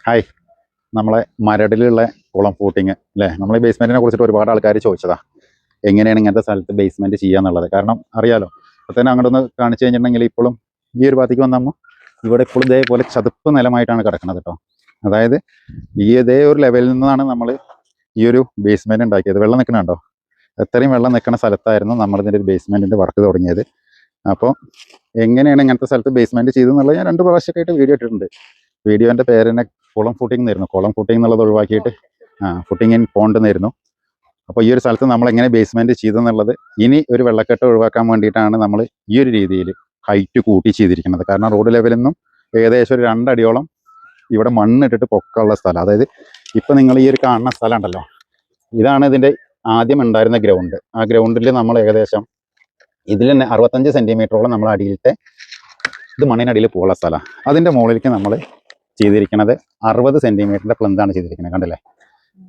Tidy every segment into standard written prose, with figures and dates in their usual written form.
Hi, നമ്മളെ മരടിലുള്ള കുളം footing അല്ലേ? നമ്മൾ ഈ ബേസ്മെൻറ്റിനെ കുറിച്ചിട്ട് ഒരുപാട് ആൾക്കാർ ചോദിച്ചതാ, എങ്ങനെയാണ് ഇങ്ങനത്തെ സ്ഥലത്ത് ബേസ്മെൻറ്റ് ചെയ്യാന്നുള്ളത്. കാരണം അറിയാലോ, അപ്പോൾ തന്നെ അങ്ങോട്ടൊന്ന് കാണിച്ചു കഴിഞ്ഞിട്ടുണ്ടെങ്കിൽ ഇപ്പോഴും ഈ ഒരു ഭാഗത്തേക്ക് വന്നപ്പോൾ ഇവിടെ ഇപ്പോഴും ഇതേപോലെ ചതുപ്പ് നിലമായിട്ടാണ് കിടക്കുന്നത് കേട്ടോ. അതായത് ഈ ഇതേ ഒരു ലെവലിൽ നിന്നാണ് നമ്മൾ ഈ ഒരു ബേസ്മെൻറ്റ് ഉണ്ടാക്കിയത്. വെള്ളം നിൽക്കണുണ്ടോ? എത്രയും വെള്ളം നിൽക്കുന്ന സ്ഥലത്തായിരുന്നു നമ്മളിതിൻ്റെ ഒരു ബേസ്മെൻറ്റിൻ്റെ വർക്ക് തുടങ്ങിയത്. അപ്പോൾ എങ്ങനെയാണ് ഇങ്ങനത്തെ സ്ഥലത്ത് ബേസ്മെൻറ്റ് ചെയ്തതെന്നുള്ളത് ഞാൻ 2 പ്രാവശ്യമൊക്കെ ആയിട്ട് വീഡിയോ ഇട്ടിട്ടുണ്ട്. വീഡിയോൻ്റെ പേര് തന്നെ കുളം ഫൂട്ടിംഗ് എന്നായിരുന്നു. കുളം ഫൂട്ടിംഗ് എന്നുള്ളത് ഒഴിവാക്കിയിട്ട് ഫുട്ടിംഗ് ഇൻ പോണ്ട് എന്നായിരുന്നു. അപ്പോൾ ഈ ഒരു സ്ഥലത്ത് നമ്മൾ എങ്ങനെ ബേസ്മെൻറ്റ് ചെയ്തെന്നുള്ളത് ഇനി ഒരു വെള്ളക്കെട്ട് ഒഴിവാക്കാൻ വേണ്ടിയിട്ടാണ് നമ്മൾ ഈ ഒരു രീതിയിൽ ഹൈറ്റ് കൂട്ടി ചെയ്തിരിക്കുന്നത്. കാരണം റോഡ് ലെവലിൽ നിന്നും ഏകദേശം ഒരു 2 അടിയോളം ഇവിടെ മണ്ണിട്ടിട്ട് പൊക്കമുള്ള സ്ഥലം. അതായത് ഇപ്പം നിങ്ങൾ ഈ ഒരു കാണുന്ന സ്ഥലം ഉണ്ടല്ലോ, ഇതാണ് ഇതിൻ്റെ ആദ്യം ഉണ്ടായിരുന്ന ഗ്രൗണ്ട്. ആ ഗ്രൗണ്ടിൽ നമ്മൾ ഏകദേശം ഇതിൽ തന്നെ 65 സെൻറ്റിമീറ്ററോളം നമ്മൾ അടിയിലത്തെ ഇത് മണ്ണിനടിയിൽ പോകുള്ള സ്ഥലമാണ്. അതിൻ്റെ മുകളിലേക്ക് നമ്മൾ ചെയ്തിരിക്കുന്നത് 60 സെൻറ്റിമീറ്ററിൻ്റെ പ്ലന്താണ് ചെയ്തിരിക്കുന്നത്. കണ്ടില്ലേ,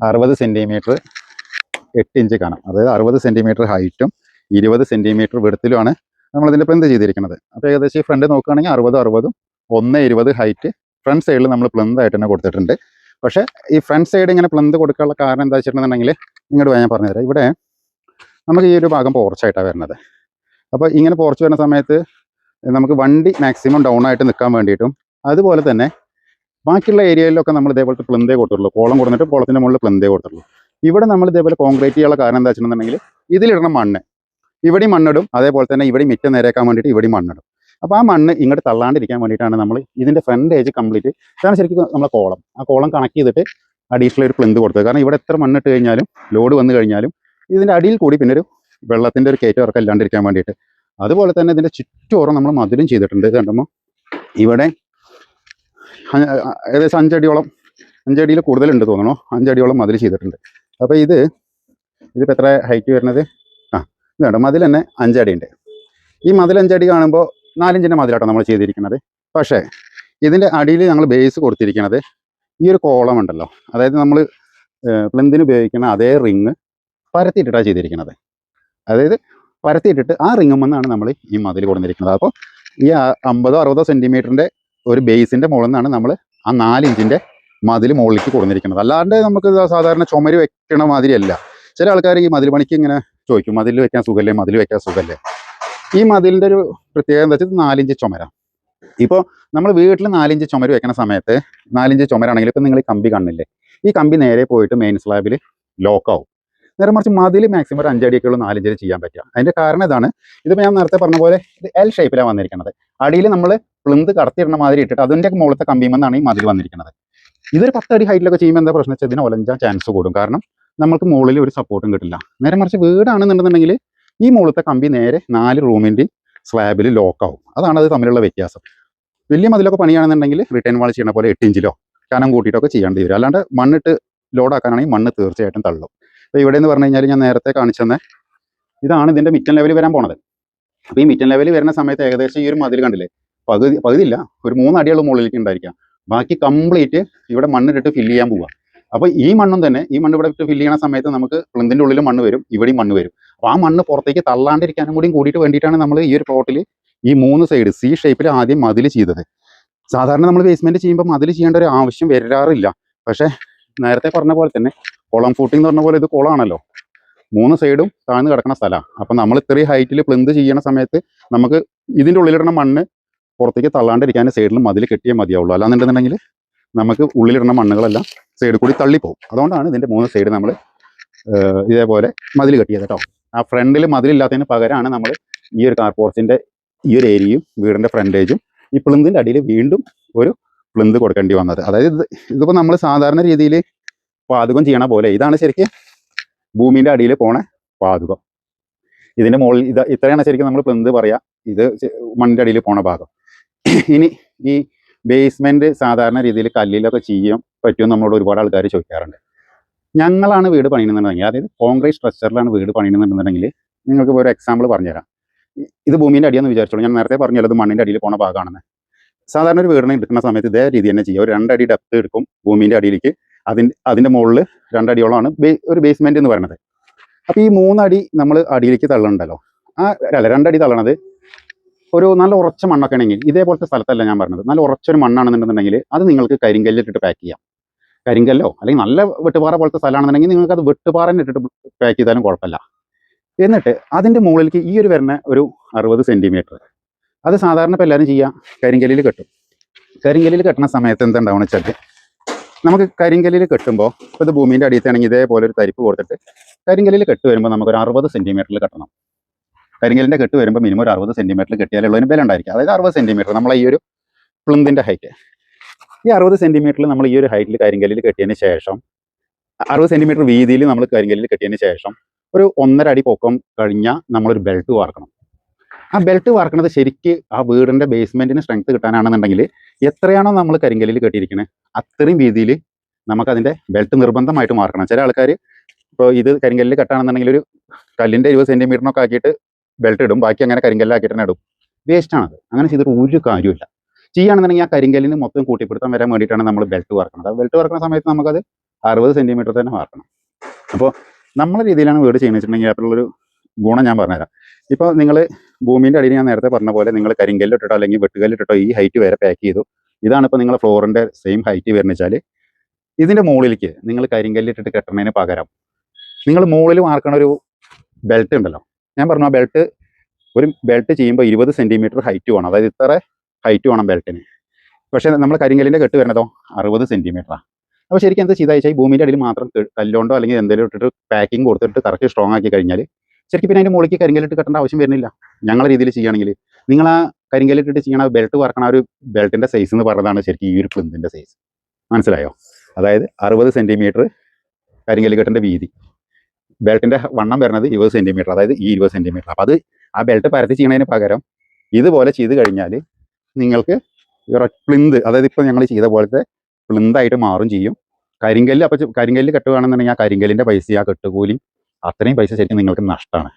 60 സെൻറ്റിമീറ്റർ 8 ഇഞ്ച് കാണാം. അതായത് 60 സെൻറ്റിമീറ്റർ ഹൈറ്റും 20 സെൻറ്റിമീറ്റർ വെടുത്തിലുമാണ് നമ്മളിതിൻ്റെ പ്ലന്ത് ചെയ്തിരിക്കുന്നത്. അപ്പോൾ ഏകദേശം ഈ ഫ്രണ്ട് നോക്കുകയാണെങ്കിൽ 60 120 ഹൈറ്റ് ഫ്രണ്ട് സൈഡിൽ നമ്മൾ പ്ലന്ത് ആയിട്ട് തന്നെ കൊടുത്തിട്ടുണ്ട്. പക്ഷേ ഈ ഫ്രണ്ട് സൈഡ് ഇങ്ങനെ പ്ലന്ത് കൊടുക്കാനുള്ള കാരണം എന്താ വെച്ചിട്ടുണ്ടെന്നുണ്ടെങ്കിൽ ഇങ്ങോട്ട് ഞാൻ പറഞ്ഞുതരാം. ഇവിടെ നമുക്ക് ഈ ഒരു ഭാഗം പോർച്ചായിട്ടാണ് വരുന്നത്. അപ്പോൾ ഇങ്ങനെ പോർച്ച് വരുന്ന സമയത്ത് നമുക്ക് വണ്ടി മാക്സിമം ഡൗൺ ആയിട്ട് നിൽക്കാൻ വേണ്ടിയിട്ടും, അതുപോലെ തന്നെ ബാക്കിയുള്ള ഏരിയയിലൊക്കെ നമ്മൾ ഇതേപോലത്തെ പ്ലന്തേ കൊടുത്തുള്ളൂ. കോളം കൊടുത്തിട്ട് കോളത്തിൻ്റെ മുകളിൽ പ്ലന്തേ കൊടുത്തുള്ളൂ. ഇവിടെ നമ്മൾ ഇതേപോലെ കോൺക്രീറ്റ് ചെയ്യാനുള്ള കാരണം എന്താ വെച്ചിട്ടുണ്ടെങ്കിൽ ഇതിലിടണം മണ്ണ്, ഇവിടെ മണ്ണിടും, അതേപോലെ തന്നെ ഇവിടെ മിറ്റം നേരെയാക്കാൻ വേണ്ടിയിട്ട് ഇവിടെ മണ്ണിടും. അപ്പോൾ ആ മണ്ണ് ഇങ്ങോട്ട് തള്ളാണ്ടിരിക്കാൻ വേണ്ടിയിട്ടാണ് നമ്മൾ ഇതിൻ്റെ ഫ്രണ്ട് ഏജ് കംപ്ലീറ്റ്, ഇതാണ് ശരിക്കും നമ്മളെ കോളം, ആ കോളം കണക്ട് ചെയ്തിട്ട് അഡീഷണൽ ഒരു പ്ലന്ത് കൊടുത്തത്. കാരണം ഇവിടെ എത്ര മണ്ണിട്ട് കഴിഞ്ഞാലും ലോഡ് വന്നു കഴിഞ്ഞാലും ഇതിൻ്റെ അടിയിൽ കൂടി പിന്നെ ഒരു വെള്ളത്തിൻ്റെ ഒരു കയറ്റം ഇറക്കം ഇല്ലാണ്ടിരിക്കാൻ വേണ്ടിയിട്ട്. അതുപോലെ തന്നെ ഇതിൻ്റെ ചുറ്റോറും നമ്മൾ മതിലും ചെയ്തിട്ടുണ്ട്. ഇത് കണ്ടുമ്പോൾ ഇവിടെ ഏകദേശം 5 അടിയിൽ കൂടുതലുണ്ട് തോന്നണോ, 5 അടിയോളം മതിൽ ചെയ്തിട്ടുണ്ട്. അപ്പോൾ ഇതിപ്പോൾ എത്ര ഹൈറ്റ് വരുന്നത്? ഇത് കണ്ടോ, മതിൽ തന്നെ 5 അടി ഉണ്ട്. ഈ മതിൽ 5 അടി കാണുമ്പോൾ 4 ഇഞ്ചിൻ്റെ മതിലാട്ടോ നമ്മൾ ചെയ്തിരിക്കുന്നത്. പക്ഷേ ഇതിൻ്റെ അടിയിൽ ഞങ്ങൾ ബേസ് കൊടുത്തിരിക്കുന്നത് ഈ ഒരു കോളം ഉണ്ടല്ലോ, അതായത് നമ്മൾ പ്ലന്തിന് ഉപയോഗിക്കുന്ന അതേ റിങ് പരത്തിയിട്ടിട്ടാണ് ചെയ്തിരിക്കുന്നത്. അതായത് പരത്തിയിട്ടിട്ട് ആ റിങ്ങുമെന്നാണ് നമ്മൾ ഈ മതിൽ കൊടുത്തിരിക്കുന്നത്. അപ്പോൾ ഈ 50-60 സെൻറ്റിമീറ്ററിൻ്റെ ഒരു ബേസിൻ്റെ മുകളിൽ നിന്നാണ് നമ്മൾ ആ 4 ഇഞ്ചിൻ്റെ മതിൽ മുകളിലേക്ക് കൊടുത്തിരിക്കുന്നത്. അല്ലാണ്ട് നമുക്ക് സാധാരണ ചുമര് വെക്കണ മാതിരിയല്ല. ചില ആൾക്കാർ ഈ മതിൽ പണിക്ക് ഇങ്ങനെ ചോദിക്കും, മതിൽ വെക്കാൻ സുഖമല്ലേ, മതിൽ വെക്കാൻ സുഖമല്ലേ. ഈ മതിലിൻ്റെ ഒരു പ്രത്യേകത എന്താ വെച്ചാൽ 4 ഇഞ്ച് ചുമരാണ്. ഇപ്പോൾ നമ്മൾ വീട്ടിൽ 4 ഇഞ്ച് ചുമര് വെക്കുന്ന സമയത്ത് 4 ഇഞ്ച് ചുമരാണെങ്കിൽ ഇപ്പം നിങ്ങൾ ഈ കമ്പി കണ്ണില്ലേ, ഈ കമ്പി നേരെ പോയിട്ട് മെയിൻ സ്ലാബിൽ ലോക്കാവും. നേരെ മറിച്ച് മതിൽ മാക്സിമം ഒരു 5 അടിയൊക്കെയുള്ള 4 ഇഞ്ചിൽ ചെയ്യാൻ പറ്റുക. അതിൻ്റെ കാരണം ഇതാണ്. ഇതിപ്പോൾ ഞാൻ നേരത്തെ പറഞ്ഞ പോലെ ഇത് L ഷേപ്പിലാണ് വന്നിരിക്കുന്നത്. അടിയിൽ നമ്മൾ പ്ലന്ത് കടത്തിയിടുന്ന മാതിരി ഇട്ടിട്ട് അതിൻ്റെ മുകളിലത്തെ കമ്പിമെന്നാണ് ഈ മതിൽ വന്നിരിക്കുന്നത്. ഇതൊരു 10 അടി ഹൈറ്റിലൊക്കെ ചെയ്യുമ്പോൾ എന്താ പ്രശ്നം വെച്ചാൽ ഇതിന് ഒലഞ്ചാൻ ചാൻസ് കൂടും. കാരണം നമുക്ക് മുകളിൽ ഒരു സപ്പോർട്ടും കിട്ടില്ല. നേരെ മറിച്ച് വീടാണെന്നുണ്ടെന്നുണ്ടെങ്കിൽ ഈ മുകളിലത്തെ കമ്പി നേരെ 4 റൂമിൻ്റെ സ്ലാബിൽ ലോക്കാവും. അതാണ് അത് തമ്മിലുള്ള വ്യത്യാസം. വലിയ മതിലൊക്കെ പണിയാണെന്നുണ്ടെങ്കിൽ റിട്ടേൺ വാൾ ചെയ്യണ പോലെ 8 ഇഞ്ചിലോ കനം കൂട്ടിയിട്ടൊക്കെ ചെയ്യേണ്ടി വരും. അല്ലാണ്ട് മണ്ണിട്ട് ലോഡാക്കാനാണെങ്കിൽ മണ്ണ് തീർച്ചയായിട്ടും തള്ളും. അപ്പോൾ ഇവിടെ എന്ന് പറഞ്ഞു കഴിഞ്ഞാൽ ഞാൻ നേരത്തെ കാണിച്ചു തന്നെ ഇതാണ് ഇതിൻ്റെ മിറ്റൻ ലെവൽ വരാൻ പോണത്. അപ്പോൾ ഈ മിറ്റൻ ലെവൽ വരുന്ന സമയത്ത് ഏകദേശം ഈ ഒരു മതിൽ കണ്ടില്ലേ, പകുതിയില്ല, ഒരു 3 അടിയുള്ള മുകളിലേക്ക് ഉണ്ടായിരിക്കാം. ബാക്കി കംപ്ലീറ്റ് ഇവിടെ മണ്ണിട്ടിട്ട് ഫില്ല് ചെയ്യാൻ പോവുക. അപ്പോൾ ഈ മണ്ണും തന്നെ, ഈ മണ്ണ് ഇവിടെ ഇട്ട് ഫില്ല് ചെയ്യുന്ന സമയത്ത് നമുക്ക് പ്ലന്തിൻ്റെ ഉള്ളിൽ മണ്ണ് വരും, ഇവിടെയും മണ്ണ് വരും. അപ്പോൾ ആ മണ്ണ് പുറത്തേക്ക് തള്ളാണ്ടിരിക്കാനും കൂടിയിട്ട് വേണ്ടിയിട്ടാണ് നമ്മൾ ഈ ഒരു പ്ലോട്ടിൽ ഈ 3 സൈഡ് C ഷേപ്പിൽ ആദ്യം മതിൽ ചെയ്തത്. സാധാരണ നമ്മൾ ബേസ്മെൻറ്റ് ചെയ്യുമ്പോൾ മതിൽ ചെയ്യേണ്ട ഒരു ആവശ്യം വരാറില്ല. പക്ഷേ നേരത്തെ പറഞ്ഞ പോലെ തന്നെ കുളം ഫൂട്ടിംഗ് എന്ന് പറഞ്ഞ പോലെ ഇത് കുളമാണല്ലോ, 3 സൈഡും താഴ്ന്ന് കിടക്കുന്ന സ്ഥലമാണ്. അപ്പം നമ്മൾ ഇത്രയും ഹൈറ്റിൽ പ്ലന്ത് ചെയ്യുന്ന സമയത്ത് നമുക്ക് ഇതിൻ്റെ ഉള്ളിലിടുന്ന മണ്ണ് പുറത്തേക്ക് തള്ളാണ്ടിരിക്കാൻ സൈഡിൽ മതിൽ കെട്ടിയേ മതിയാവുള്ളൂ. അല്ലാന്നുണ്ടെന്നുണ്ടെങ്കിൽ നമുക്ക് ഉള്ളിലിടുന്ന മണ്ണുകളെല്ലാം സൈഡിൽ കൂടി തള്ളിപ്പോവും. അതുകൊണ്ടാണ് ഇതിൻ്റെ 3 സൈഡ് നമ്മൾ ഇതേപോലെ മതിൽ കെട്ടിയത് കേട്ടോ. ആ ഫ്രണ്ടിൽ മതിലില്ലാത്തതിന് പകരമാണ് നമ്മൾ ഈ ഒരു കാർ പോർച്ചിൻ്റെ ഈ ഒരു ഏരിയയും വീടിൻ്റെ ഫ്രണ്ടേജും ഈ പ്ലന്തിൻ്റെ അടിയിൽ വീണ്ടും ഒരു പ്ലന്ത് കൊടുക്കേണ്ടി വന്നത്. അതായത് ഇതിപ്പോൾ നമ്മൾ സാധാരണ രീതിയിൽ പാതകം ചെയ്യണ പോലെ ഇതാണ് ശരിക്കും ഭൂമിൻ്റെ അടിയിൽ പോണ പാതകം. ഇതിൻ്റെ മുകളിൽ ഇത്രയാണ് ശരിക്കും നമ്മൾ പ്ലന്ത് പറയാം. ഇത് മണ്ണിൻ്റെ അടിയിൽ പോണ ഭാഗം. ഇനി ഈ ബേസ്മെൻറ്റ് സാധാരണ രീതിയിൽ കല്ലിലൊക്കെ ചെയ്യാൻ പറ്റുമെന്ന് നമ്മളോട് ഒരുപാട് ആൾക്കാർ ചോദിക്കാറുണ്ട്. ഞങ്ങളാണ് വീട് പണിയുന്നുണ്ടെങ്കിൽ, അതായത് കോൺക്രീറ്റ് സ്ട്രക്ചറിലാണ് വീട് പണിയുന്നുണ്ടെന്നുണ്ടെങ്കിൽ നിങ്ങൾക്ക് ഒരു എക്സാമ്പിൾ പറഞ്ഞുതരാം. ഇത് ഭൂമിൻ്റെ അടിയെന്ന് വിചാരിച്ചോളൂ. ഞാൻ നേരത്തെ പറഞ്ഞല്ലോ ഇത് മണ്ണിൻ്റെ അടിയിൽ പോണ ഭാഗമാണെന്ന്. സാധാരണ ഒരു വീടിനെ എടുക്കുന്ന സമയത്ത് ഇതേ രീതി തന്നെ ചെയ്യുക. ഒരു 2 അടി ഡെപ്ത് എടുക്കും ഭൂമിൻ്റെ അടിയിലേക്ക്. അതിൻ്റെ മുകളിൽ 2 അടിയോളമാണ് ഒരു ബേസ്മെൻറ്റ് എന്ന് പറയുന്നത്. അപ്പോൾ ഈ 3 അടി നമ്മൾ അടിയിലേക്ക് തള്ളുന്നുണ്ടല്ലോ, 2 അടി തള്ളണത് ഒരു നല്ല ഉറച്ച മണ്ണൊക്കെ ആണെങ്കിൽ ഇതേപോലത്തെ സ്ഥലത്തല്ല ഞാൻ പറഞ്ഞത്, നല്ല ഉറച്ചൊരു മണ്ണാണെന്നുണ്ടെന്നുണ്ടെങ്കിൽ അത് നിങ്ങൾക്ക് കരിങ്കല്ലിട്ടിട്ട് പാക്ക് ചെയ്യാം. കരിങ്കല്ലോ അല്ലെങ്കിൽ നല്ല വെട്ടുപാറ പോലത്തെ സ്ഥലമാണെന്നുണ്ടെങ്കിൽ നിങ്ങൾക്ക് അത് വെട്ടുപാറ ഇട്ടിട്ട് പാക്ക് ചെയ്താലും കുഴപ്പമില്ല. എന്നിട്ട് അതിൻ്റെ മുകളിലേക്ക് ഈ ഒരു വരുന്ന ഒരു 60 സെൻറ്റിമീറ്റർ, അത് സാധാരണ ഇപ്പോൾ എല്ലാവരും ചെയ്യുക കരിങ്കല്ലിൽ കെട്ടും. കരിങ്കല്ലിൽ കെട്ടുന്ന സമയത്ത് എന്തുണ്ടാവുമെന്ന് വെച്ചാൽ നമുക്ക് കരിങ്കല്ലിൽ കെട്ടുമ്പോൾ ഇപ്പോൾ ഇത് ഭൂമിൻ്റെ അടിയത്താണെങ്കിൽ ഇതേപോലെ ഒരു തരിപ്പ് കൊടുത്തിട്ട് കരിങ്കല്ലിൽ കെട്ട് വരുമ്പോൾ നമുക്കൊരു 60 സെൻറ്റിമീറ്ററിൽ കെട്ടണം. കരിങ്കല്ലിൻ്റെ കെട്ട് വരുമ്പോൾ മിനിമം ഒരു 60 സെൻറ്റിമീറ്ററിൽ കെട്ടിയാലുള്ളതിന് ബലം ഉണ്ടായിരിക്കും. അതായത് 60 സെൻറ്റിമീറ്റർ നമ്മളെ ഈ ഒരു പ്ലിന്തിൻ്റെ ഹൈറ്റ്. ഈ 60 സെൻറ്റിമീറ്ററിൽ നമ്മൾ ഈ ഒരു ഹൈറ്റിൽ കരിങ്കല്ലിൽ കെട്ടിയതിന് ശേഷം 60 സെൻറ്റിമീറ്റർ വീതിയിൽ നമ്മൾ കരിങ്കല്ലിൽ കെട്ടിയതിന് ശേഷം ഒരു 1.5 അടി പൊക്കം കഴിഞ്ഞാൽ നമ്മളൊരു ബെൽറ്റ് വാർക്കണം. ആ ബെൽറ്റ് വാർക്കുന്നത് ശരിക്ക് ആ വീടിൻ്റെ ബേസ്മെൻറ്റിന് സ്ട്രെങ്ത് കിട്ടാനാണെന്നുണ്ടെങ്കിൽ എത്രയാണോ നമ്മൾ കരിങ്കല്ലിൽ കെട്ടിയിരിക്കുന്നത് അത്രയും വീതിയിൽ നമുക്കതിൻ്റെ ബെൽറ്റ് നിർബന്ധമായിട്ട് മാർക്കണം. ചില ആൾക്കാർ ഇപ്പോൾ ഇത് കരിങ്കല്ലിൽ കെട്ടാണെന്നുണ്ടെങ്കിൽ ഒരു കല്ലിൻ്റെ 20 സെൻറ്റിമീറ്ററിനൊക്കെ ആക്കിയിട്ട് ബെൽറ്റ് ഇടും, ബാക്കി അങ്ങനെ കരിങ്കല്ലാക്കിയിട്ട് തന്നെ ഇടും. വേസ്റ്റാണത്. അങ്ങനെ ചെയ്തിട്ട് ഒരു കാര്യമില്ല. ചെയ്യുകയാണെന്നുണ്ടെങ്കിൽ ആ കരിങ്കല്ലിന് മൊത്തം കൂട്ടിപ്പിടുത്തം വരാൻ വേണ്ടിയിട്ടാണ് നമ്മൾ ബെൽറ്റ് വാർക്കുന്നത്. ആ ബെൽറ്റ് വാർക്കുന്ന സമയത്ത് നമുക്കത് 60 സെൻറ്റിമീറ്റർ തന്നെ വാർക്കണം. അപ്പോൾ നമ്മളെ രീതിയിലാണ് വീട് ചെയ്യുന്നത് വെച്ചിട്ടുണ്ടെങ്കിൽ അതിലുള്ളൊരു ഗുണം ഞാൻ പറഞ്ഞുതരാം. ഇപ്പോൾ നിങ്ങൾ ഭൂമിൻ്റെ അടിയിൽ ഞാൻ നേരത്തെ പറഞ്ഞ പോലെ നിങ്ങൾ കരിങ്കല്ലിട്ടിട്ടോ അല്ലെങ്കിൽ വെട്ടുകല്ലിട്ടിട്ടോ ഈ ഹൈറ്റ് വരെ പാക്ക് ചെയ്തു. ഇതാണ് ഇപ്പോൾ നിങ്ങളുടെ ഫ്ലോറിൻ്റെ സെയിം ഹൈറ്റ് വരുന്ന വെച്ചാൽ ഇതിൻ്റെ മുകളിലേക്ക് നിങ്ങൾ കരിങ്കല്ലിട്ടിട്ട് കെട്ടുന്നതിന് പകരം നിങ്ങൾ മുകളിൽ വാർക്കണ ഒരു ബെൽറ്റ് ഉണ്ടല്ലോ, ഞാൻ പറഞ്ഞു ആ ബെൽറ്റ് ഒരു ബെൽറ്റ് ചെയ്യുമ്പോൾ 20 സെൻറ്റിമീറ്റർ ഹൈറ്റ് വേണം. അതായത് ഇത്ര ഹൈറ്റ് വേണം ബെൽറ്റിന്. പക്ഷേ നമ്മൾ കരിങ്കല്ലിൻ്റെ കെട്ട് വരുന്നതോ 60 സെൻറ്റിമീറ്ററാണ്. അപ്പോൾ ശരിക്കും എന്താ ചെയ്താൽ ഈ ഭൂമിൻ്റെ അടിയിൽ മാത്രം കല്ലുകൊണ്ടോ അല്ലെങ്കിൽ എന്തെങ്കിലും ഇട്ടിട്ട് പാക്കിങ് കൊടുത്തിട്ട് കറക്റ്റ് സ്ട്രോങ് ആക്കി കഴിഞ്ഞാൽ ശരിക്കും പിന്നെ അതിൻ്റെ മുകളിലേക്ക് കരിങ്കല്ലിട്ട് കെട്ടേണ്ട ആവശ്യം വരുന്നില്ല. ഞങ്ങളുടെ രീതിയിൽ ചെയ്യുകയാണെങ്കിൽ നിങ്ങൾ ആ കരിങ്കല്ലിട്ടിട്ട് ചെയ്യണ ബെൽറ്റ് വറക്കണ ഒരു ബെൽറ്റിൻ്റെ സൈസ് എന്ന് പറയുന്നതാണ് ശരിക്കും ഈ ഒരു പ്ലിന്തിൻ്റെ സൈസ്. മനസ്സിലായോ? അതായത് 60 സെൻറ്റിമീറ്റർ കരിങ്കല്ല് കെട്ടിൻ്റെ വീതി, ബെൽറ്റിൻ്റെ വണ്ണം വരുന്നത് 20 സെൻറ്റിമീറ്റർ, അതായത് ഈ 20 സെൻറ്റിമീറ്റർ. അപ്പോൾ അത് ആ ബെൽറ്റ് പരത്തി ചെയ്യണതിന് പകരം ഇതുപോലെ ചെയ്ത് കഴിഞ്ഞാൽ നിങ്ങൾക്ക് പ്ലിന്ത്, അതായത് ഇപ്പോൾ ഞങ്ങൾ ചെയ്ത പോലത്തെ പ്ലിന്തായിട്ട് മാറും ചെയ്യും. കരിങ്കല്ല് അപ്പോൾ കരിങ്കല്ല് കെട്ടുകയാണെന്നുണ്ടെങ്കിൽ ആ കരിങ്കല്ലിൻ്റെ പൈസ, ആ കെട്ടുകൂലി അത്രയും പൈസ ശരിക്കും നിങ്ങൾക്ക് നഷ്ടമാണ്.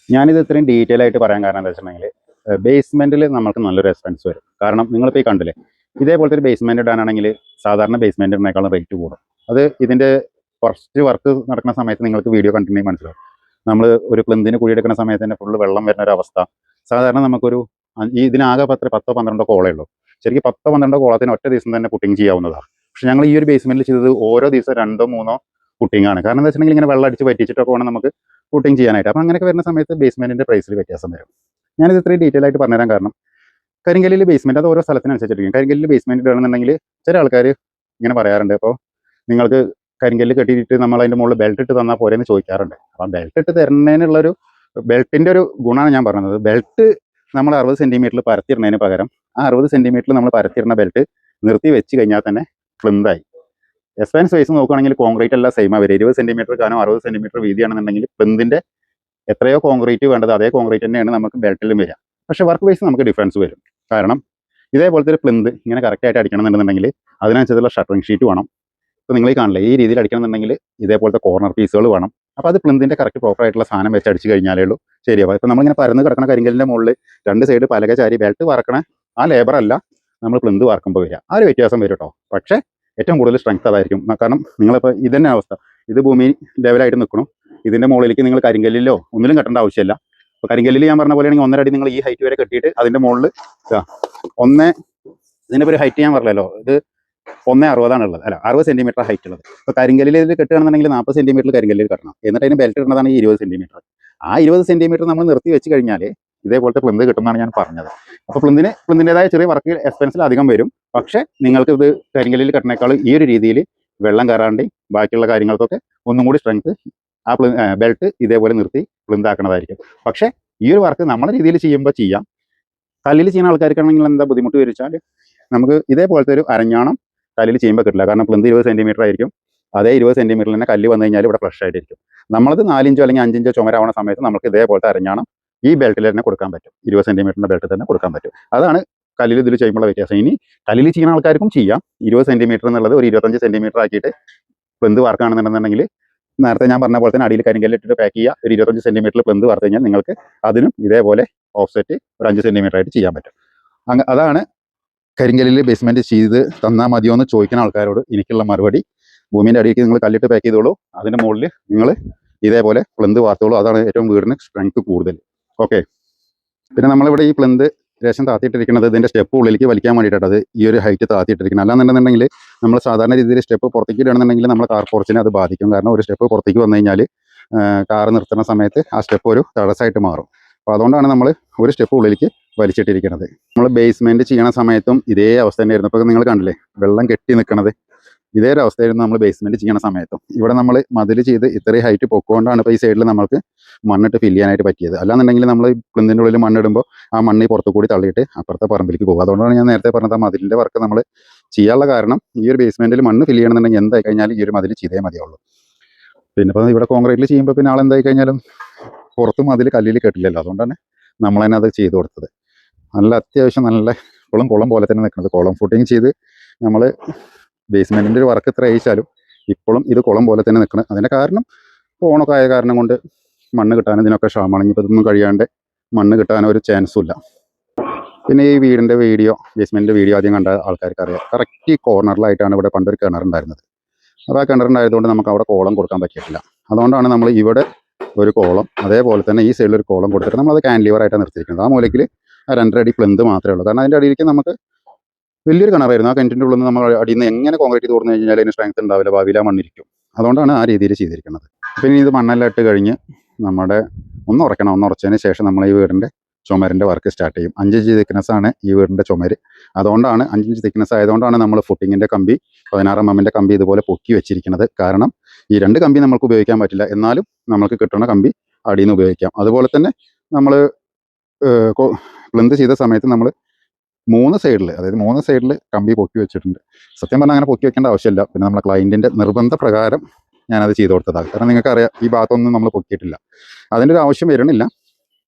ഞാനിത് ഇത്രയും ഡീറ്റെയിൽ ആയിട്ട് പറയാൻ കാരണം എന്താ വെച്ചിട്ടുണ്ടെങ്കിൽ ബേസ്മെൻറ്റിൽ നമുക്ക് നല്ലൊരു എക്സ്പെൻസ് വരും. കാരണം നിങ്ങളിപ്പോൾ ഈ കണ്ടില്ലേ ഇതേപോലത്തെ ഒരു ബേസ്മെൻറ്റ് ഇടാനാണെങ്കിൽ സാധാരണ ബേസ്മെൻറ്റ് ഇടുന്നേക്കാളും റേറ്റ് കൂടും. അത് ഇതിൻ്റെ കുറച്ച് വർക്ക് നടക്കുന്ന സമയത്ത് നിങ്ങൾക്ക് വീഡിയോ കണ്ടിട്ടുണ്ടെങ്കിൽ മനസ്സിലാവും. നമ്മൾ ഒരു പ്ലിന്തിന് കുഴിയെടുക്കുന്ന സമയത്ത് തന്നെ ഫുള്ള് വെള്ളം വരുന്ന ഒരു അവസ്ഥ. സാധാരണ നമുക്കൊരു ഇതിനാകെ 10-12 കോളേ ഉള്ളൂ. ശരിക്കും 10-12 കോളത്തിന് ഒറ്റ ദിവസം തന്നെ പുട്ടിങ് ചെയ്യാവുന്നതാണ്. പക്ഷെ ഞങ്ങൾ ഈ ഒരു ബേസ്മെൻറ്റിൽ ചെയ്തത് ഓരോ ദിവസം 2-3 പുട്ടിങ്ങാണ്. കാരണം എന്താ വെച്ചിട്ടുണ്ടെങ്കിൽ ഇങ്ങനെ വെള്ളം അടിച്ച് പറ്റിച്ചിട്ടൊക്കെ വേണം നമുക്ക് പുട്ടിങ് ചെയ്യാനായിട്ട്. അപ്പോൾ അങ്ങനെയൊക്കെ വരുന്ന സമയത്ത് ബേസ്മെൻറ്റിൻ്റെ പ്രൈസിൽ വ്യത്യാസം വരും. ഞാനിത് ഇത്രയും ഡീറ്റെയിൽ ആയിട്ട് പറഞ്ഞുതരാൻ കാരണം കരിങ്കല്ലിൽ ബേസ്മെൻറ്റ് അത് ഓരോ സ്ഥലത്തിനനുസരിച്ചിരിക്കും. കരിങ്കല്ലിൽ ബേസ്മെൻറ്റ് ഇടുകയാണെന്നുണ്ടെങ്കിൽ ചില ആൾക്കാർ ഇങ്ങനെ പറയാറുണ്ട്, അപ്പോൾ നിങ്ങൾക്ക് കരിങ്കല്ല് കെട്ടിയിട്ട് നമ്മൾ അതിൻ്റെ മുകളിൽ ബെൽറ്റ് ഇട്ട് തന്നാൽ പോരെ എന്ന് ചോദിക്കാറുണ്ട്. അപ്പം ബെൽറ്റ് ഇട്ട് തരുന്നതിനുള്ളൊരു ബെൽറ്റിൻ്റെ ഒരു ഗുണമാണ് ഞാൻ പറഞ്ഞത്. ബെൽറ്റ് നമ്മൾ 60 സെൻറ്റിമീറ്ററിൽ പരത്തിയിടുന്നതിന് പകരം ആ 60 സെൻറ്റിമീറ്ററിൽ നമ്മൾ പരത്തിയിടുന്ന ബെൽറ്റ് നിർത്തി വെച്ച് കഴിഞ്ഞാൽ തന്നെ പ്ലിന്തായി. എക്സ്പെൻസ് വൈസ് നോക്കുകയാണെങ്കിൽ കോൺക്രീറ്റ് എല്ലാം സെയിമാണ് വരും. 20 സെൻറ്റിമീറ്റർ കാരണം 60 സെൻറ്റിമീറ്റർ വീതിയാണെന്നുണ്ടെങ്കിൽ പ്ലിന്തിൻ്റെ എത്രയോ കോൺക്രീറ്റ് വേണ്ടത് അതേ കോൺക്രീറ്റ് തന്നെയാണ് നമുക്ക് ബെൽറ്റിലും വരിക. പക്ഷേ വർക്ക് വൈസ് നമുക്ക് ഡിഫറൻസ് വരും. കാരണം ഇതേപോലത്തെ ഒരു പ്ലിന്ത് ഇങ്ങനെ കറക്റ്റായിട്ട് അടിക്കണമെന്നുണ്ടെങ്കിൽ അതിനനുസരിച്ചുള്ള ഷട്ടറിങ് ഷീറ്റ് വേണം. ഇപ്പോൾ നിങ്ങൾ ഈ കാണില്ലേ ഈ രീതിയിൽ അടിക്കണമെന്നുണ്ടെങ്കിൽ ഇതേപോലത്തെ കോർണർ പീസുകൾ വേണം. അപ്പോൾ അത് പ്ലിന്തിൻ്റെ കറക്റ്റ് പ്രോപ്പർ ആയിട്ടുള്ള സാധനം വെച്ച് അടിച്ച് കഴിഞ്ഞാലേ ഉള്ളൂ ശരിയാവും. ഇപ്പോൾ നമ്മളിങ്ങനെ പരന്ന് കിടക്കുന്ന കരിങ്കല്ലിൻ്റെ മുകളിൽ 2 സൈഡ് പലക ചാരി ബെൽറ്റ് വറക്കണ ആ ലേബറല്ല നമ്മൾ പ്ലിന്ത് വറക്കുമ്പോൾ വരിക. ആ ഒരു വ്യത്യാസം വരും കേട്ടോ. പക്ഷേ ഏറ്റവും കൂടുതൽ സ്ട്രെങ്ത് അതായിരിക്കും. കാരണം നിങ്ങളിപ്പോൾ ഇതന്നെ അവസ്ഥ, ഇത് ഭൂമി ലെവലായിട്ട് നിൽക്കണം. ഇതിൻ്റെ മുകളിലേക്ക് നിങ്ങൾ കരിങ്കല്ലിലോ ഒന്നിലും കെട്ടേണ്ട ആവശ്യമില്ല. ഇപ്പോൾ കരിങ്കല്ലിൽ ഞാൻ പറഞ്ഞ പോലെയാണെങ്കിൽ 1.5 അടി നിങ്ങൾ ഈ ഹൈറ്റ് വരെ കെട്ടിയിട്ട് അതിൻ്റെ മുകളിൽ ഇതിൻ്റെ ഒരു ഹൈറ്റ് ഞാൻ പറഞ്ഞല്ലോ, ഇത് 1.60 ഉള്ളത്, അല്ല 60 സെൻറ്റിമീറ്റർ ഹൈറ്റ് ഉള്ളത്. ഇപ്പോൾ കരിങ്കല്ലിൽ ഇത് കെട്ടുകയാണെന്നുണ്ടെങ്കിൽ 40 സെൻറ്റിമീറ്റർ കരിങ്കല്ലിൽ കെട്ടണം. എന്നിട്ട് അതിന് ബെൽറ്റ് ഇടുന്നതാണ് ഈ 20 സെൻറ്റിമീറ്റർ. ആ 20 സെൻറ്റിമീറ്റർ നമ്മൾ നിർത്തി വെച്ച് കഴിഞ്ഞാൽ ഇതേപോലത്തെ പ്ലിന്ത് കിട്ടുമെന്നാണ് ഞാൻ പറഞ്ഞത്. അപ്പോൾ പ്ലിന്തിൻ്റെതായ ചെറിയ വർക്ക് എക്സ്പെൻസിൽ അധികം വരും. പക്ഷേ നിങ്ങൾക്ക് ഇത് കരിങ്കല്ലിൽ കെട്ടണേക്കാൾ ഈ ഒരു രീതിയിൽ വെള്ളം കയറാണ്ട് ബാക്കിയുള്ള കാര്യങ്ങൾക്കൊക്കെ ഒന്നും കൂടി സ്ട്രെങ്ത് ആ ബെൽറ്റ് ഇതേപോലെ നിർത്തി പ്ലിന്താക്കണതായിരിക്കും. പക്ഷേ ഈ ഒരു വർക്ക് നമ്മളെ രീതിയിൽ ചെയ്യുമ്പോൾ ചെയ്യാം. കല്ലിൽ ചെയ്യുന്ന ആൾക്കാർക്കാണെങ്കിൽ എന്താ ബുദ്ധിമുട്ട് വരിച്ചാൽ നമുക്ക് ഇതേപോലത്തെ ഒരു അരഞ്ഞാണം കല്ലിൽ ചെയ്യുമ്പോൾ കിട്ടില്ല. കാരണം പ്ലിന്ത് 20 സെൻറ്റിമീറ്റർ ആയിരിക്കും. അതേ 20 സെൻറ്റിമീറ്ററിൽ തന്നെ കല്ല് വന്നു കഴിഞ്ഞാൽ ഇവിടെ ഫ്ലഷ് ആയിട്ടിരിക്കും. നമ്മളത് 4 ഇഞ്ചോ അല്ലെങ്കിൽ 5 ഇഞ്ചോ ചുമരാവണ സമയത്ത് നമുക്ക് ഇതേപോലത്തെ അരഞ്ഞാണം ഈ ബെൽറ്റിൽ തന്നെ കൊടുക്കാൻ പറ്റും. 20 സെൻറ്റിമീറ്ററിൻ്റെ ബെൽറ്റിൽ തന്നെ കൊടുക്കാൻ പറ്റും. അതാണ് കല്ലിൽ ഇതിൽ ചെയ്യുമ്പോൾ വ്യത്യാസം. ഇനി കല്ലിൽ ചെയ്യുന്ന ആൾക്കാർക്കും ചെയ്യാം. 20 സെൻറ്റിമീറ്റർ എന്നുള്ളത് ഒരു 25 സെൻറ്റിമീറ്റർ ആക്കിയിട്ട് പ്ലിന്ത് വാർക്കുകയാണെന്നുണ്ടെന്നുണ്ടെങ്കിൽ നേരത്തെ ഞാൻ പറഞ്ഞ പോലെ തന്നെ അടിയിൽ കരിങ്കല്ലിട്ടിട്ട് പാക്ക് ചെയ്യുക. ഒരു 25 സെൻറ്റിമീറ്ററിൽ പ്ലിന്ത് വാർത്ത് കഴിഞ്ഞാൽ നിങ്ങൾക്ക് അതിനും ഇതേപോലെ ഓഫ്സെറ്റ് ഒരു 5 സെൻറ്റിമീറ്റർ ആയിട്ട് ചെയ്യാൻ പറ്റും. അതാണ് കരിങ്കല്ലിൽ ബേസ്മെൻറ്റ് ചെയ്ത് തന്നാൽ മതിയോ എന്ന് ചോദിക്കുന്ന ആൾക്കാരോട് എനിക്കുള്ള മറുപടി. ഭൂമിൻ്റെ അടിയിലേക്ക് നിങ്ങൾ കല്ലിട്ട് പാക്ക് ചെയ്തോളൂ, അതിൻ്റെ മുകളിൽ നിങ്ങൾ ഇതേപോലെ പ്ലിന്ത് വാർത്തോളൂ. അതാണ് ഏറ്റവും വീടിന് സ്ട്രെങ്ത് കൂടുതൽ. ഓക്കെ. പിന്നെ നമ്മളിവിടെ ഈ പ്ലിന്ത് രേഷൻ താത്തിയിട്ടിരിക്കുന്നത് ഇതിൻ്റെ സ്റ്റെപ്പ് ഉള്ളിലേക്ക് വലിക്കാൻ വേണ്ടിയിട്ടാണ് അത് ഈ ഒരു ഹൈറ്റ് താത്തിയിട്ടിരിക്കുന്നത്. അല്ലാന്നുണ്ടെന്നുണ്ടെങ്കിൽ നമ്മൾ സാധാരണ രീതിയിൽ സ്റ്റെപ്പ് പുറത്തേക്ക് ഇടുകയാണെന്നുണ്ടെങ്കിൽ നമ്മൾ കാർ പോർച്ചിനെ അത് ബാധിക്കും. കാരണം ഒരു സ്റ്റെപ്പ് പുറത്തേക്ക് വന്നു കഴിഞ്ഞാൽ കാർ നിർത്തുന്ന സമയത്ത് ആ സ്റ്റെപ്പ് ഒരു തടസ്സമായിട്ട് മാറും. അപ്പോൾ അതുകൊണ്ടാണ് നമ്മൾ ഒരു സ്റ്റെപ്പ് ഉള്ളിലേക്ക് വലിച്ചിട്ടിരിക്കുന്നത്. നമ്മൾ ബേസ്മെൻറ്റ് ചെയ്യണ സമയത്തും ഇതേ അവസ്ഥ തന്നെയായിരുന്നു. ഇപ്പോൾ നിങ്ങൾ കണ്ടില്ലേ വെള്ളം കെട്ടി നിൽക്കുന്നത്, ഇതേ ഒരു അവസ്ഥയായിരുന്നു നമ്മൾ ബേസ്മെൻറ്റ് ചെയ്യണ സമയത്തും. ഇവിടെ നമ്മൾ മതിൽ ചെയ്ത് ഇത്രയും ഹൈറ്റ് പൊക്കോണ്ടാണ് ഇപ്പോൾ ഈ സൈഡിൽ നമുക്ക് മണ്ണിട്ട് ഫില്ല് ചെയ്യാനായിട്ട് പറ്റിയത്. അല്ലാന്നുണ്ടെങ്കിൽ നമ്മൾ ഈ പ്ലിന്തിൻ്റെ ഉള്ളിൽ മണ്ണിടുമ്പോൾ ആ മണ്ണ് ഈ പുറത്തു കൂടി തള്ളിയിട്ട് അപ്പുറത്തെ പറമ്പിലേക്ക് പോകും. അതുകൊണ്ടാണ് ഞാൻ നേരത്തെ പറഞ്ഞത് ആ മതിലിൻ്റെ വർക്ക് നമ്മൾ ചെയ്യാനുള്ള കാരണം ഈ ഒരു ബേസ്മെൻറ്റിൽ മണ്ണ് ഫില്ല് ചെയ്യണമെന്നുണ്ടെങ്കിൽ എന്തായി കഴിഞ്ഞാൽ ഈ ഒരു മതിൽ ചെയ്തേ മതിയാവുള്ളൂ. പിന്നെ ഇപ്പോൾ ഇവിടെ കോൺക്രീറ്റിൽ ചെയ്യുമ്പോൾ പിന്നെ ആളെന്തായി കഴിഞ്ഞാലും പുറത്ത് മതിൽ കല്ലിൽ കെട്ടില്ലല്ലോ, അതുകൊണ്ടാണ് നമ്മൾ തന്നെ അത് ചെയ്ത് കൊടുത്തത്. നല്ല അത്യാവശ്യം നല്ല കുളം പോലെ തന്നെ നിൽക്കുന്നത്. കുളം ഫുട്ടിങ് ചെയ്ത് നമ്മൾ ബേസ്മെൻറ്റിൻ്റെ ഒരു വർക്ക് ഇത്ര അയച്ചാലും ഇപ്പോഴും ഇത് കുളം പോലെ തന്നെ നിൽക്കുന്നത്. അതിൻ്റെ കാരണം ഓണൊക്കെ ആയ കാരണം കൊണ്ട് മണ്ണ് കിട്ടാൻ ഇതിനൊക്കെ ക്ഷാമമാണ്. ഇനിയിപ്പോൾ ഇതൊന്നും കഴിയാണ്ട് മണ്ണ് കിട്ടാനൊരു ചാൻസും ഇല്ല. പിന്നെ ഈ വീടിൻ്റെ വീഡിയോ, ബേസ്മെൻറ്റിൻ്റെ വീഡിയോ ആദ്യം കണ്ട ആൾക്കാർക്ക് അറിയാം, കറക്റ്റ് ഈ കോർണറിലായിട്ടാണ് ഇവിടെ പണ്ടൊരു കിണറുണ്ടായിരുന്നത്. അപ്പോൾ ആ കിണറുണ്ടായതുകൊണ്ട് നമുക്ക് അവിടെ കോളം കൊടുക്കാൻ പറ്റിയിട്ടില്ല. അതുകൊണ്ടാണ് നമ്മൾ ഇവിടെ ഒരു കോളം, അതേപോലെ തന്നെ ഈ സൈഡിൽ ഒരു കോളം കൊടുത്തിട്ട് നമ്മളത് കാൻലിവറായിട്ടാണ് നിർത്തിയിരിക്കുന്നത്. ആ മൂലയ്ക്ക് ആ 2 അടി പ്ലിന്ത് മാത്രമേ ഉള്ളൂ. കാരണം അതിൻ്റെ അടിയിലേക്ക് നമുക്ക് വലിയൊരു കിണറായിരുന്നു. ആ കിണറ്റിൻ്റെ ഉള്ളിൽ നിന്ന് നമ്മൾ അടിയിൽ നിന്ന് എങ്ങനെ കോൺക്രീറ്റ് തുറന്നു കഴിഞ്ഞാൽ അതിന് സ്ട്രെങ്ത് ഉണ്ടാവില്ല, ഭാവിയിൽ ആ മണ്ണിരിക്കും. അതുകൊണ്ടാണ് ആ രീതിയിൽ ചെയ്തിരിക്കുന്നത്. പിന്നെ ഇത് മണ്ണെല്ലാം ഇട്ട് കഴിഞ്ഞ് നമ്മുടെ ഒന്ന് ഉറച്ചതിന് ശേഷം നമ്മൾ ഈ വീടിൻ്റെ ചുമരിൻ്റെ വർക്ക് സ്റ്റാർട്ട് ചെയ്യും. 5 ഇഞ്ച് തിക്നെസ്സാണ് ഈ വീടിൻ്റെ ചുമര്. അതുകൊണ്ടാണ് 5 ഇഞ്ച് തിക്നെസ് ആയതുകൊണ്ടാണ് നമ്മൾ ഫുട്ടിങ്ങിൻ്റെ കമ്പി 16 mm കമ്പി ഇതുപോലെ പൊക്കി വെച്ചിരിക്കുന്നത്. കാരണം ഈ 2 കമ്പി നമുക്ക് ഉപയോഗിക്കാൻ പറ്റില്ല, എന്നാലും നമുക്ക് കിട്ടുന്ന കമ്പി അടിയിൽ നിന്ന് ഉപയോഗിക്കാം. അതുപോലെ തന്നെ നമ്മൾ പ്ലിന്ത് ചെയ്ത സമയത്ത് നമ്മൾ 3 സൈഡിൽ, അതായത് 3 സൈഡിൽ കമ്പി പൊക്കി വെച്ചിട്ടുണ്ട്. സത്യം പറഞ്ഞാൽ അങ്ങനെ പൊക്കി വെക്കേണ്ട ആവശ്യമില്ല. പിന്നെ നമ്മളെ ക്ലയൻറ്റിൻ്റെ നിർബന്ധപ്രകാരം ഞാനത് ചെയ്ത് കൊടുത്തതാണ്. കാരണം നിങ്ങൾക്കറിയാം ഈ ഭാഗത്തൊന്നും നമ്മൾ പൊക്കിയിട്ടില്ല, അതിൻ്റെ ഒരു ആവശ്യം വരുന്നില്ല.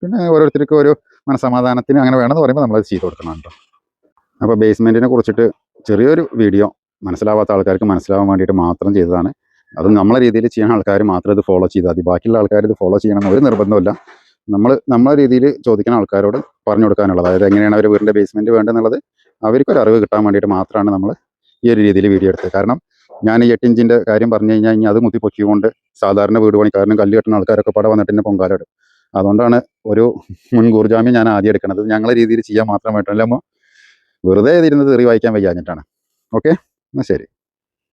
പിന്നെ ഓരോരുത്തർക്കും ഒരു മനസ്സമാധാനത്തിന് അങ്ങനെ വേണമെന്ന് പറയുമ്പോൾ നമ്മളത് ചെയ്ത് കൊടുക്കണം കേട്ടോ. അപ്പോൾ ബേസ്മെൻറ്റിനെ കുറിച്ചിട്ട് ചെറിയൊരു വീഡിയോ മനസ്സിലാവാത്ത ആൾക്കാർക്ക് മനസ്സിലാവാൻ വേണ്ടിയിട്ട് മാത്രം ചെയ്തതാണ്. അത് നമ്മളെ രീതിയിൽ ചെയ്യുന്ന ആൾക്കാർ മാത്രം ഇത് ഫോളോ ചെയ്താൽ മതി. ബാക്കിയുള്ള ആൾക്കാർ ഇത് ഫോളോ ചെയ്യണമെന്ന് ഒരു നിർബന്ധമില്ല. നമ്മളെ രീതിയിൽ ചോദിക്കുന്ന ആൾക്കാരോട് പറഞ്ഞു കൊടുക്കാനുള്ളത്, അതായത് എങ്ങനെയാണ് അവർ വീടിൻ്റെ ബേസ്മെൻറ്റ് വേണ്ടതെന്നുള്ളത് അവർക്കൊരു അറിവ് കിട്ടാൻ വേണ്ടിയിട്ട് മാത്രമാണ് നമ്മൾ ഈ ഒരു രീതിയിൽ വീഡിയോ എടുത്തത്. കാരണം ഞാൻ ഈ 8 ഇഞ്ചിൻ്റെ കാര്യം പറഞ്ഞു കഴിഞ്ഞാൽ ഇനി അത് മുത്തി പൊക്കിക്കൊണ്ട് സാധാരണ വീട് പണിക്കാരനും കല്ല് കെട്ടുന്ന ആൾക്കാരൊക്കെ പടം വന്നിട്ട് തന്നെ പൊങ്കാലിടും. അതുകൊണ്ടാണ് ഒരു മുൻകൂർ ജാമ്യം ഞാൻ ആദ്യം എടുക്കുന്നത്. ഞങ്ങളെ രീതിയിൽ ചെയ്യാൻ മാത്രമായിട്ടല്ല, വെറുതെ ഇരുന്ന് തെറി വായിക്കാൻ വയ്യാഞ്ഞിട്ടാണ്. ഓക്കെ, എന്നാൽ ശരി.